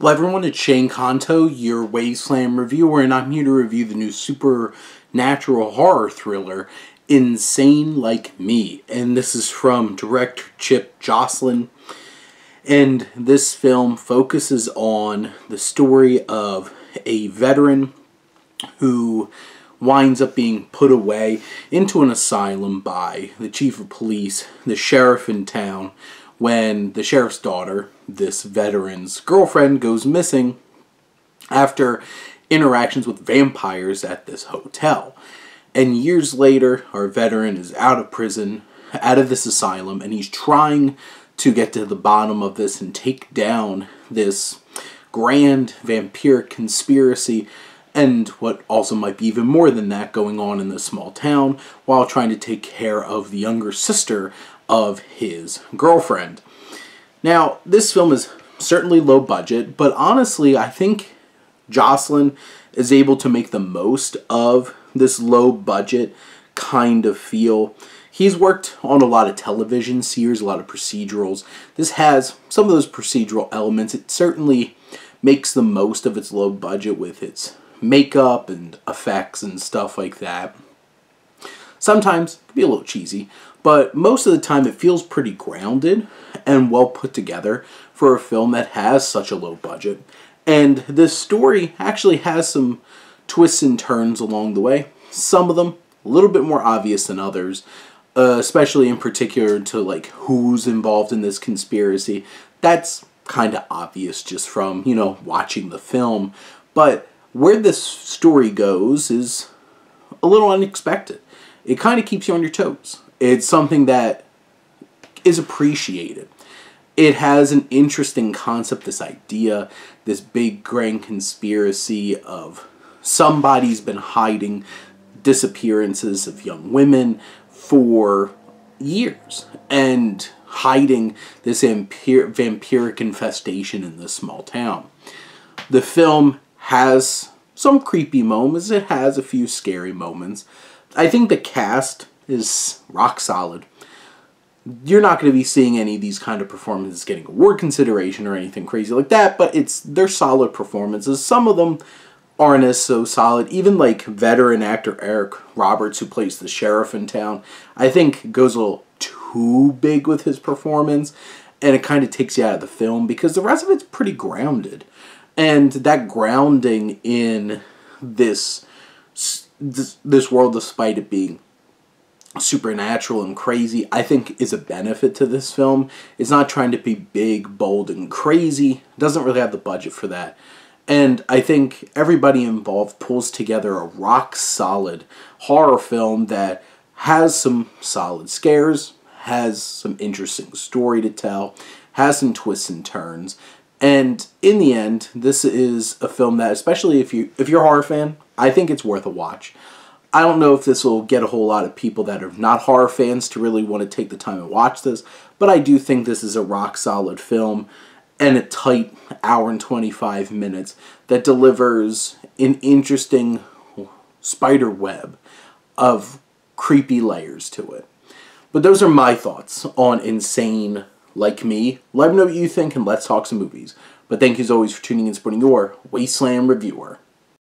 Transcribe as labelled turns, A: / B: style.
A: Well, everyone, it's Shane Kanto, your Wasteland reviewer, and I'm here to review the new supernatural horror thriller, Insane Like Me. And this is from director Chip Joslin. And this film focuses on the story of a veteran who winds up being put away into an asylum by the chief of police, the sheriff in town, when the sheriff's daughter, this veteran's girlfriend, goes missing after interactions with vampires at this hotel. And years later, our veteran is out of prison, out of this asylum, and he's trying to get to the bottom of this and take down this grand vampiric conspiracy and what also might be even more than that going on in this small town, while trying to take care of the younger sister of his girlfriend. Now, this film is certainly low budget, but honestly, I think Joslin is able to make the most of this low budget kind of feel. He's worked on a lot of television series, a lot of procedurals. This has some of those procedural elements. It certainly makes the most of its low budget with its makeup and effects and stuff like that. Sometimes it can be a little cheesy, but most of the time it feels pretty grounded and well put together for a film that has such a low budget. And this story actually has some twists and turns along the way. Some of them a little bit more obvious than others, especially in particular to like who's involved in this conspiracy. That's kind of obvious just from, watching the film. But where this story goes is a little unexpected. It kind of keeps you on your toes. It's something that is appreciated. It has an interesting concept, this idea, this big grand conspiracy of somebody's been hiding disappearances of young women for years and hiding this vampiric infestation in this small town. The film has some creepy moments. It has a few scary moments. I think the cast is rock solid. You're not going to be seeing any of these kind of performances getting award consideration or anything crazy like that, but they're solid performances. Some of them aren't as so solid. Even like veteran actor Eric Roberts, who plays the sheriff in town, I think goes a little too big with his performance, and it kind of takes you out of the film because the rest of it's pretty grounded. And that grounding in this world, despite it being supernatural and crazy, I think is a benefit to this film. It's not trying to be big, bold, and crazy. It doesn't really have the budget for that. And I think everybody involved pulls together a rock-solid horror film that has some solid scares, has some interesting story to tell, has some twists and turns. And in the end, this is a film that, especially if you're a horror fan, I think it's worth a watch. I don't know if this will get a whole lot of people that are not horror fans to really want to take the time and watch this, but I do think this is a rock-solid film and a tight hour and 25 minutes that delivers an interesting spider web of creepy layers to it. But those are my thoughts on Insane Like Me. Let me know what you think and let's talk some movies. But thank you as always for tuning in and supporting your Wasteland reviewer.